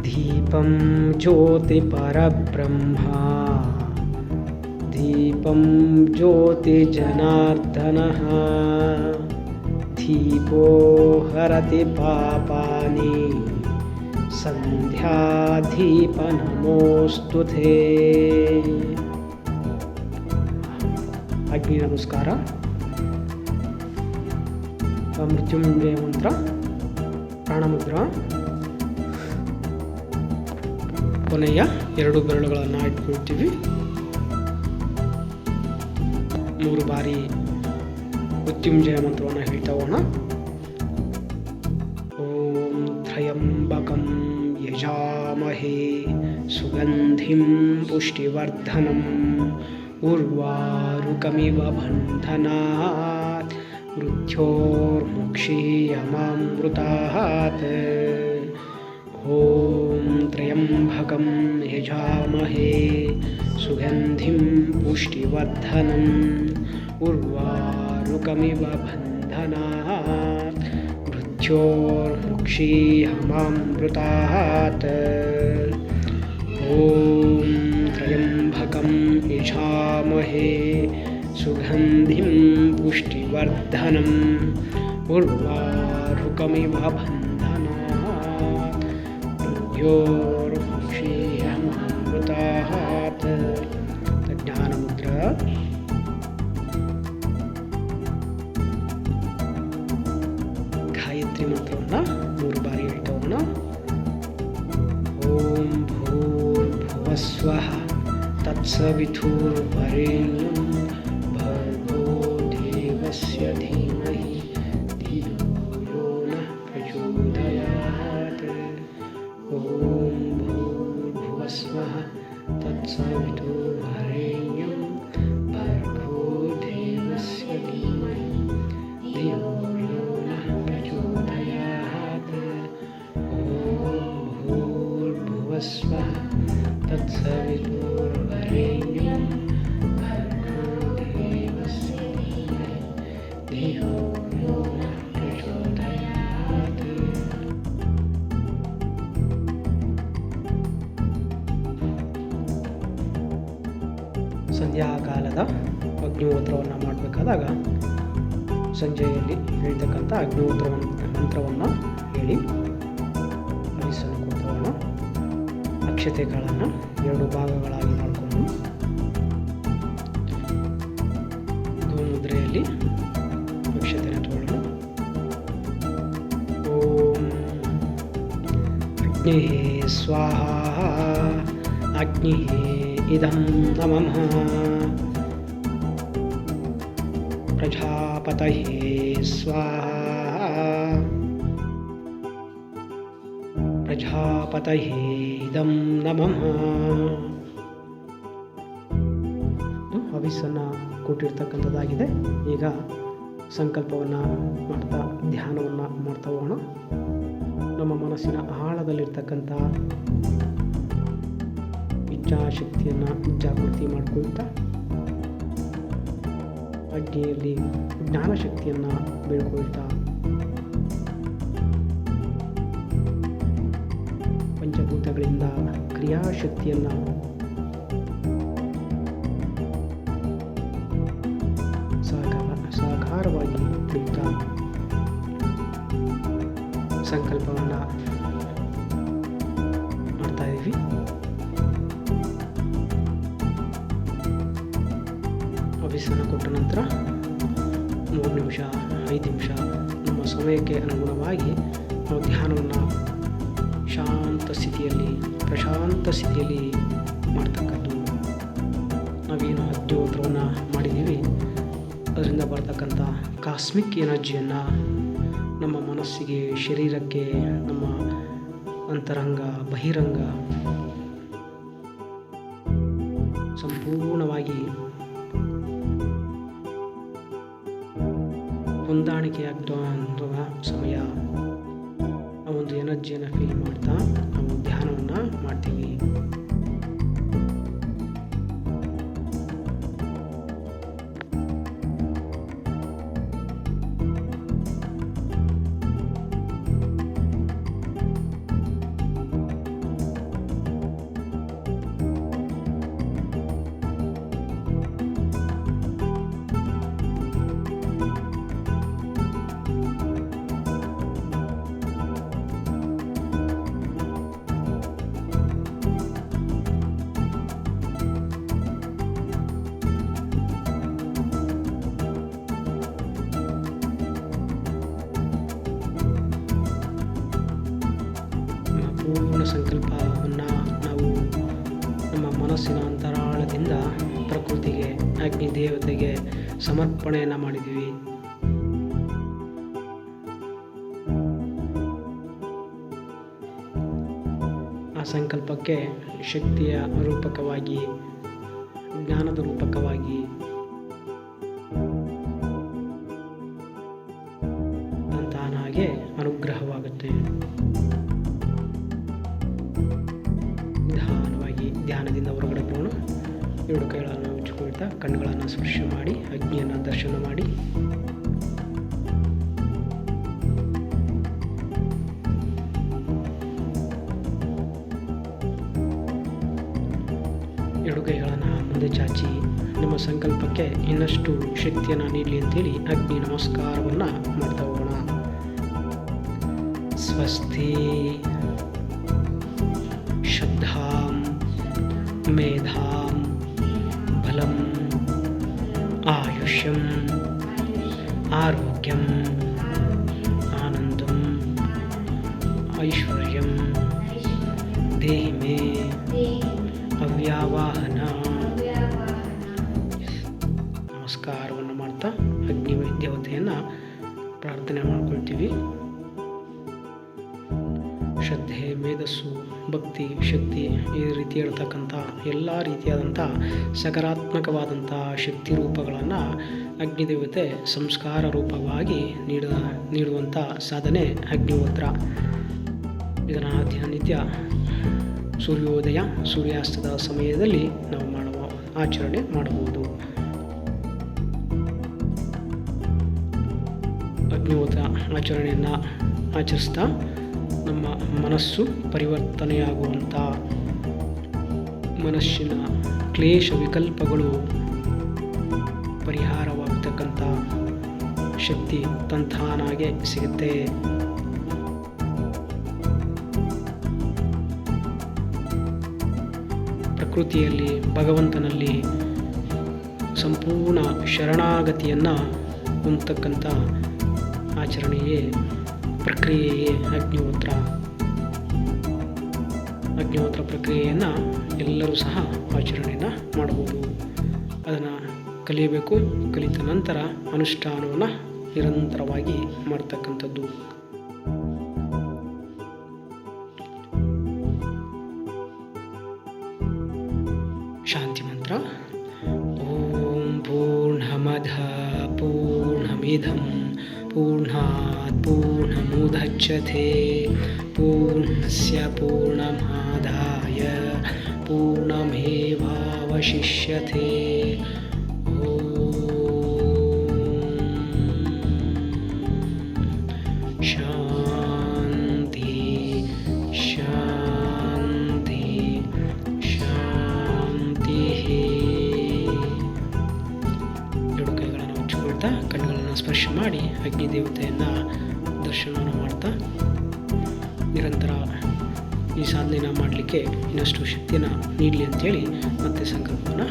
दीपं ज्योतिपरब्रह्मा दीपं ज्योतिजनार्दनः दीपो हरति पापानि संध्यादीप नमोस्तुते। अग्नि नमस्कार, मृत्युंजय मंत्र, ಪ್ರಾಣಮುದ್ರಾ. ಕೊನೆಯ 2 ಬೆರಳುಗಳನ್ನು ಇಟ್ಕೊಳ್ತೀವಿ. 3 ಬಾರಿ ಮೃತ್ಯುಂಜಯ ಮಂತ್ರವನ್ನು ಹೇಳ್ತಾ ಹೋಗೋಣ. ಓಂ ತ್ರಯಂಬಕಂ ಯಜಾಮಹೇ ಸುಗಂಧಿಂ ಪುಷ್ಟಿವರ್ಧನಂ ಉರ್ವಾರುಕಮಿವ ಬಂಧನಾತ್ ಮೃತ್ಯೋರ್ಮುಕ್ಷೀಯಮಾಮೃತಾತ್. ಓಂ ತ್ರಯಂಬಕಂ ಯಜಾಮಹೇ ಸುಗಂಧಿಂ ಪುಷ್ಟಿವರ್ಧನಂ ಉರ್ವಾರುಕಮಿವ ಬಂಧನಾತ್ ಮೃತ್ಯೋರ್ಮುಕ್ಷೀಯಮಾಮೃತಾತ್. ಓಂ ತ್ರಯಂಬಕಂ ಯಜಾಮಹೇ ಸುಗಂಧಿಂ ಪುಷ್ಟಿವರ್ಧನಂ ಉರ್ವಾರುಕಮಿವ ಬಂಧನಾತ್ ಮೃತ್ಯೋರ್ಮುಕ್ಷೀಯಮಾಮೃತಾತ್. ಜ್ಞಾನಮುದ್ರಾ. ಗಾಯತ್ರಿ ಮಂತ್ರವನ್ನು 3 ಬಾರಿ ಹೇಳ್ತಾ ಹೋಗೋಣ. ಓಂ ಭೂರ್ಭುವಸ್ವಃ ತತ್ಸವಿತುರ್ವರೆಣ್ಯಂ ಭರ್ಗೋ ದೇವಸ್ಯ ಧೀಮಹಿ ಧಿಯೋ ಯೋ ನಃ ಪ್ರಚೋದಯಾತ್. ಓಂ ಭೂರ್ಭುವಸ್ವಃ ತತ್ಸವಿತುರ್ವರೆಣ್ಯಂ ಭರ್ಗೋ ದೇವಸ್ಯ ಧೀಮಹಿ ಧಿಯೋ ಯೋ ನಃ ಪ್ರಚೋದಯಾತ್. ಓಂ ಭೂರ್ಭುವಸ್ವಃ ತತ್ಸವಿತುರ್ವರೆಣ್ಯಂ ಭರ್ಗೋ ದೇವಸ್ಯ ಧೀಮಹಿ ಧಿಯೋ ಯೋ ನಃ ಪ್ರಚೋದಯಾತ್. ಸಂಧ್ಯಾಕಾಲದ ಅಗ್ನಿಹೋತ್ರವನ್ನು ಮಾಡಬೇಕಾದಾಗ ಸಂಜೆಯಲ್ಲಿ ಹೇಳ್ತಕ್ಕಂಥ ಅಗ್ನಿಹೋತ್ರ ಮಂತ್ರವನ್ನು ಹೇಳಿ ಹರಿಸಲು ಕೊಟ್ಟವನು. ಅಕ್ಷತೆಗಳನ್ನು 2 ಭಾಗಗಳಾಗಿ ಮಾಡಿಕೊಂಡು ಗೋಮುದ್ರೆಯಲ್ಲಿ ಅಕ್ಷತೆಯನ್ನು ತಗೊಳ್ಳೋಣ. ಓಂ ಅಗ್ನಿ ಸ್ವಾಹ ಅಗ್ನಿ ಇದಂ ನಮಃ ಪ್ರಜಾಪತಯೇ ಸ್ವಾಹ ಪ್ರಜಾಪತಯೇ ಇದಂ ನಮಃ. ಹವಿಸ್ಸನ್ನು ಕೊಟ್ಟಿರ್ತಕ್ಕಂಥದ್ದಾಗಿದೆ. ಈಗ ಸಂಕಲ್ಪವನ್ನು ಮಾಡ್ತಾ ಧ್ಯಾನವನ್ನು ಮಾಡ್ತಾ ಹೋಗೋಣ. ನಮ್ಮ ಮನಸ್ಸಿನ ಆಳದಲ್ಲಿರ್ತಕ್ಕಂಥ ಇಚ್ಛಾಶಕ್ತಿಯನ್ನು ಜಾಗೃತಿ ಮಾಡಿಕೊಳ್ತಾ ಅಗ್ನಿಯಲ್ಲಿ ಜ್ಞಾನಶಕ್ತಿಯನ್ನು ಬೆಳ್ಕೊಳ್ತಾ ಪಂಚಭೂತಗಳಿಂದ ಕ್ರಿಯಾಶಕ್ತಿಯನ್ನು ಸಾಕಾರವಾಗಿ ಪಡೆಯುತ್ತಾ ಸಂಕಲ್ಪವನ್ನು ಮಾಡ್ತಾ ಇದ್ದೀವಿ. ಹವಿಸ್ಸನ್ನು ಕೊಟ್ಟ ನಂತರ 3 ನಿಮಿಷ 5 ನಿಮಿಷ ನಮ್ಮ ಸಮಯಕ್ಕೆ ಅನುಗುಣವಾಗಿ ನಾವು ಧ್ಯಾನವನ್ನು ಪ್ರಶಾಂತ ಸ್ಥಿತಿಯಲ್ಲಿ ಮಾಡ್ತಕ್ಕದ್ದು. ನಾವೇನು ಅಗ್ನಿಹೋತ್ರವನ್ನು ಮಾಡಿದ್ದೀವಿ ಅದರಿಂದ ಬರ್ತಕ್ಕಂಥ ಕಾಸ್ಮಿಕ್ ಎನರ್ಜಿಯನ್ನು ನಮ್ಮ ಮನಸ್ಸಿಗೆ, ಶರೀರಕ್ಕೆ, ನಮ್ಮ ಅಂತರಂಗ ಬಹಿರಂಗ ಸಂಪೂರ್ಣವಾಗಿ ಹೊಂದಾಣಿಕೆಯಾಗುವ ಸಮಯ. ಆ ಒಂದು ಎನರ್ಜಿಯನ್ನು ಫೀಲ್ ಮಾಡ್ತಾ ನಾವು ಧ್ಯಾನವನ್ನು ಮಾಡ್ತೀವಿ. ಪೂರ್ಣ ಸಂಕಲ್ಪವನ್ನು ನಾವು ನಮ್ಮ ಮನಸ್ಸಿನ ಅಂತರಾಳದಿಂದ ಪ್ರಕೃತಿಗೆ, ಅಗ್ನಿ ದೇವತೆಗೆ ಸಮರ್ಪಣೆಯನ್ನು ಮಾಡಿದ್ದೀವಿ. ಆ ಸಂಕಲ್ಪಕ್ಕೆ ಶಕ್ತಿಯ ರೂಪಕವಾಗಿ, ಜ್ಞಾನದ ರೂಪಕವಾಗಿ ತಾನಾಗೆ ಅನುಗ್ರಹವಾಗುತ್ತೆ. ನಿಧಾನವಾಗಿ ಧ್ಯಾನದಿಂದ ಹೊರಗಡೆ ಬರೋಣ. 2 ಕೈಗಳನ್ನು ಉಜ್ಜಿಕೊಳ್ತಾ ಕಣ್ಣುಗಳನ್ನು ಸ್ಪರ್ಶ ಮಾಡಿ ಅಗ್ನಿಯನ್ನು ದರ್ಶನ ಮಾಡಿ. ಎರಡು ಕೈಗಳನ್ನು ಮುಂದೆ ಚಾಚಿ ನಮ್ಮ ಸಂಕಲ್ಪಕ್ಕೆ ಇನ್ನಷ್ಟು ಶಕ್ತಿಯನ್ನು ನೀಡಲಿ ಅಂತೇಳಿ ಅಗ್ನಿ ನಮಸ್ಕಾರವನ್ನು ಮಾಡ್ತಾ ಹೋಗೋಣ. ಸ್ವಸ್ತಿ ಶ್ರದ್ಧಾಂ ಮೇಧಾಂ ಬಲಂ ಆಯುಷ್ಯಂ ಆರೋಗ್ಯಂ ಆನಂದಂ ಐಶ್ವರ್ಯಂ ದೇಹಿ ಮೇ ಅವ್ಯಾವಾಹನ. ನಮಸ್ಕಾರವನ್ನು ಮಾಡ್ತಾ ಅಗ್ನಿ ದೇವತೆಯನ್ನು ಪ್ರಾರ್ಥನೆ ಮಾಡ್ಕೊಳ್ತೀವಿ. ಶ್ರದ್ಧೆ, ಮೇಧಸ್ಸು, ಭಕ್ತಿ, ಶಕ್ತಿ ಈ ರೀತಿ ಹೇಳ್ತಕ್ಕಂಥ ಎಲ್ಲ ರೀತಿಯಾದಂಥ ಸಕಾರಾತ್ಮಕವಾದಂಥ ಶಕ್ತಿ ರೂಪಗಳನ್ನು ಅಗ್ನಿದೇವತೆ ಸಂಸ್ಕಾರ ರೂಪವಾಗಿ ನೀಡುವಂಥ ಸಾಧನೆ ಅಗ್ನಿಹೋತ್ರ. ಇದನ್ನು ದಿನನಿತ್ಯ ಸೂರ್ಯೋದಯ ಸೂರ್ಯಾಸ್ತದ ಸಮಯದಲ್ಲಿ ನಾವು ಆಚರಣೆ ಮಾಡಬಹುದು. ಅಗ್ನಿಹೋತ್ರ ಆಚರಣೆಯನ್ನು ಆಚರಿಸ್ತಾ ನಮ್ಮ ಮನಸ್ಸು ಪರಿವರ್ತನೆಯಾಗುವಂಥ, ಮನಸ್ಸಿನ ಕ್ಲೇಶ ವಿಕಲ್ಪಗಳು ಪರಿಹಾರವಾಗತಕ್ಕಂಥ ಶಕ್ತಿ ತಂತಾನಾಗೆ ಸಿಗುತ್ತೆ. ಪ್ರಕೃತಿಯಲ್ಲಿ, ಭಗವಂತನಲ್ಲಿ ಸಂಪೂರ್ಣ ಶರಣಾಗತಿಯನ್ನು ಹೊಂದತಕ್ಕಂಥ ಆಚರಣೆಯೇ, ಪ್ರಕ್ರಿಯೆಯೇ ಅಗ್ನಿಹೋತ್ರ. ಅಗ್ನಿಹೋತ್ರ ಪ್ರಕ್ರಿಯೆಯನ್ನು ಎಲ್ಲರೂ ಸಹ ಆಚರಣೆಯನ್ನು ಮಾಡಬಹುದು. ಅದನ್ನು ಕಲಿಯಬೇಕು. ಕಲಿತ ನಂತರ ಅನುಷ್ಠಾನವನ್ನು ನಿರಂತರವಾಗಿ ಮಾಡ್ತಕ್ಕಂಥದ್ದು. ಶಾಂತಿ ಮಂತ್ರ. ಓಂ ಪೂರ್ಣಮದ ಪೂರ್ಣಮಿದಂ ಪೂರ್ಣಾತ್ ಪೂರ್ಣಮುದಚ್ಯತೆ ಪೂರ್ಣಸ್ಯ ಪೂರ್ಣಮಾದಾಯ ಪೂರ್ಣಮೇವಾವಶಿಷ್ಯತೆ. ಶಾಂತಿ ಶಾಂತಿ ಶಾಂತಿ. ಎರಡು ಕೈಗಳನ್ನು ಹಂಚಿಕೊಳ್ತಾ ಕಣ್ಣುಗಳನ್ನು ಸ್ಪರ್ಶ ಮಾಡಿ ಅಗ್ನಿದೇವತೆಯನ್ನು ದರ್ಶನವನ್ನು ಮಾಡ್ತಾ ನಿರಂತರ ಈ ಸಾಧನೆಯನ್ನು ಮಾಡಲಿಕ್ಕೆ ಇನ್ನಷ್ಟು ಶಕ್ತಿಯನ್ನು ನೀಡಲಿ ಅಂತೇಳಿ ಮತ್ತೆ ಸಂಕಲ್ಪವನ್ನು